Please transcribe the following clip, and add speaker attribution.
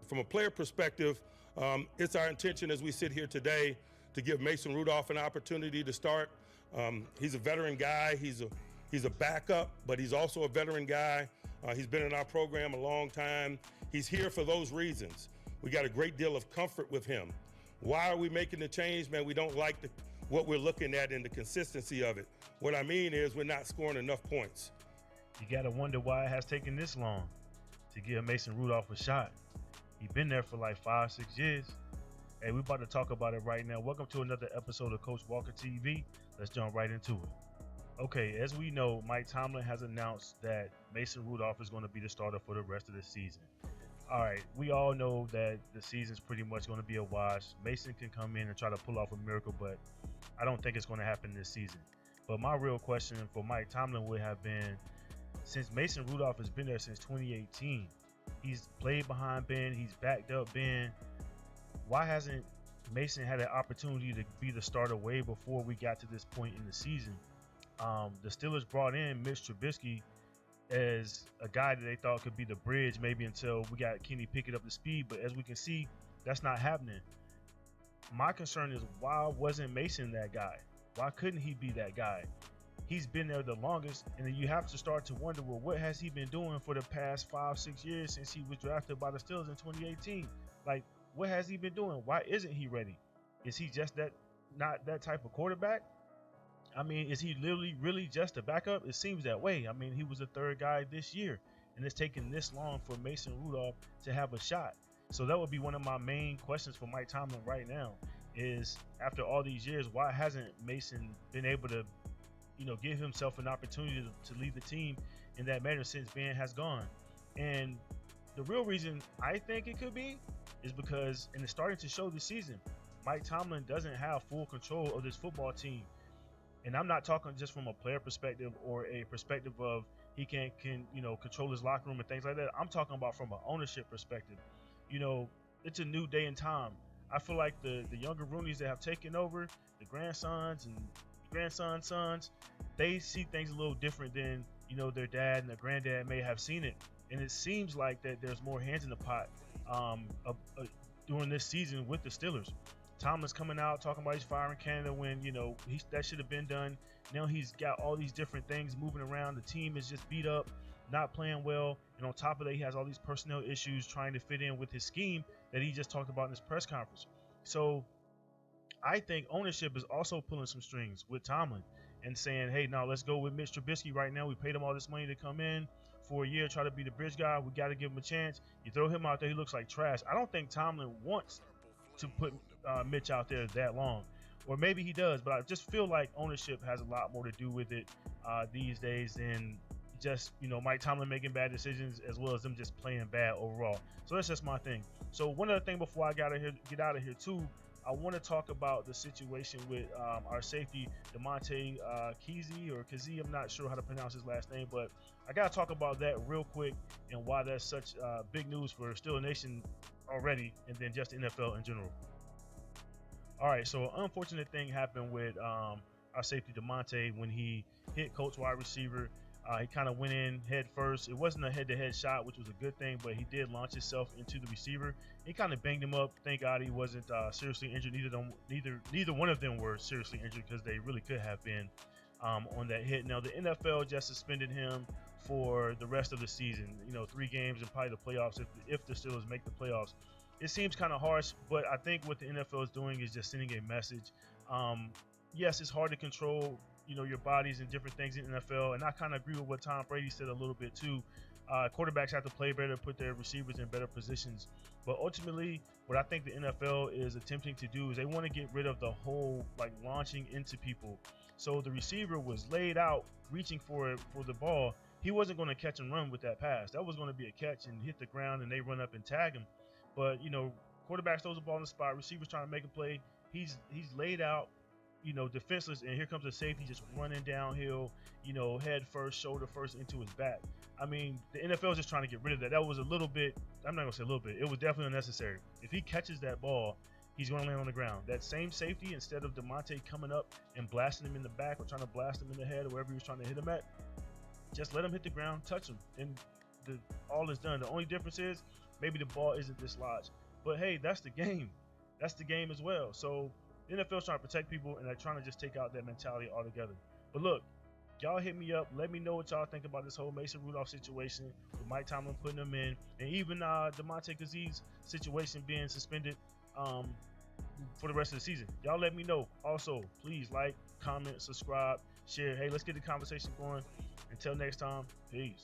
Speaker 1: from a player perspective, it's our intention as we sit here today to give Mason Rudolph an opportunity to start. He's a veteran guy. He's a backup, but he's also a veteran guy. He's been in our program a long time. He's here for those reasons. We got a great deal of comfort with him. Why are we making the change, man? We don't like what we're looking at and the consistency of it. What I mean is we're not scoring enough points.
Speaker 2: You got to wonder why it has taken this long to give Mason Rudolph a shot. He's been there for like 5-6 years. Hey, we're about to talk about it right now. Welcome to another episode of Coach Walker TV. Let's jump right into it. Okay, as we know, Mike Tomlin has announced that Mason Rudolph is going to be the starter for the rest of the season. All right, we all know that the season's pretty much going to be a wash. Mason can come in and try to pull off a miracle, but I don't think it's going to happen this season. But my real question for Mike Tomlin would have been, since Mason Rudolph has been there since 2018, he's played behind Ben, he's backed up Ben. Why hasn't Mason had an opportunity to be the starter way before we got to this point in the season? The Steelers brought in Mitch Trubisky as a guy that they thought could be the bridge maybe until we got Kenny Pickett up to speed, but as we can see, that's not happening. My concern is, why wasn't Mason that guy? Why couldn't he be that guy? He's been there the longest, and then you have to start to wonder, well, what has he been doing for the past 5-6 years since he was drafted by the Steelers in 2018? Like, what has he been doing? Why isn't he ready? Is he just not that type of quarterback? I mean, is he literally really just a backup? It seems that way. I mean, he was the third guy this year, and it's taken this long for Mason Rudolph to have a shot. So that would be one of my main questions for Mike Tomlin right now is, after all these years, why hasn't Mason been able to, give himself an opportunity to lead the team in that manner since Ben has gone? And the real reason I think it could be is because, and it's starting to show this season, Mike Tomlin doesn't have full control of this football team. And I'm not talking just from a player perspective or a perspective of he can control his locker room and things like that. I'm talking about from an ownership perspective. It's a new day and time. I feel like the younger Roonies that have taken over, the grandsons and grandsons' sons, they see things a little different than, their dad and their granddad may have seen it. And it seems like that there's more hands in the pot during this season with the Steelers. Tomlin's coming out talking about he's firing Canada when, that should have been done. Now he's got all these different things moving around. The team is just beat up, not playing well. And on top of that, he has all these personnel issues trying to fit in with his scheme that he just talked about in his press conference. So I think ownership is also pulling some strings with Tomlin and saying, hey, now let's go with Mitch Trubisky right now. We paid him all this money to come in for a year, try to be the bridge guy. We got to give him a chance. You throw him out there, he looks like trash. I don't think Tomlin wants to put Mitch out there that long, or maybe he does, but I just feel like ownership has a lot more to do with it these days than just Mike Tomlin making bad decisions as well as them just playing bad overall. So that's just my thing. So one other thing before I get out of here too, I want to talk about the situation with our safety DeMonte Kazee. I'm not sure how to pronounce his last name, but I got to talk about that real quick and why that's such big news for Steelers Nation already, and then just the NFL in general. All right, so an unfortunate thing happened with our safety DeMonte when he hit Colts wide receiver. He kind of went in head first. It wasn't a head-to-head shot, which was a good thing, but he did launch himself into the receiver. He kind of banged him up. Thank God he wasn't seriously injured. Neither one of them were seriously injured because they really could have been on that hit. Now, the NFL just suspended him for the rest of the season. 3 games and probably the playoffs if the Steelers make the playoffs. It seems kind of harsh, but I think what the NFL is doing is just sending a message. Yes, it's hard to control your bodies and different things in the NFL, and I kind of agree with what Tom Brady said a little bit too. Quarterbacks have to play better, put their receivers in better positions, but ultimately what I think the NFL is attempting to do is they want to get rid of the whole launching into people. So the receiver was laid out reaching for the ball. He wasn't going to catch and run with that pass. That was going to be a catch and hit the ground and they run up and tag him. But quarterback throws the ball in the spot, receivers trying to make a play. He's laid out, defenseless, and here comes the safety just running downhill, head first, shoulder first into his back. I mean, the NFL is just trying to get rid of that. That was a little bit, I'm not going to say a little bit, it was definitely unnecessary. If he catches that ball, he's going to land on the ground. That same safety, instead of DeMonte coming up and blasting him in the back or trying to blast him in the head or wherever he was trying to hit him at, just let him hit the ground, touch him, and all is done. The only difference is maybe the ball isn't dislodged. But hey, that's the game. That's the game as well. So the NFL's trying to protect people, and they're trying to just take out that mentality altogether. But look, y'all hit me up. Let me know what y'all think about this whole Mason Rudolph situation with Mike Tomlin putting him in, and even Demonte Kazee situation being suspended for the rest of the season. Y'all let me know. Also, please like, comment, subscribe, share. Hey, let's get the conversation going. Until next time, peace.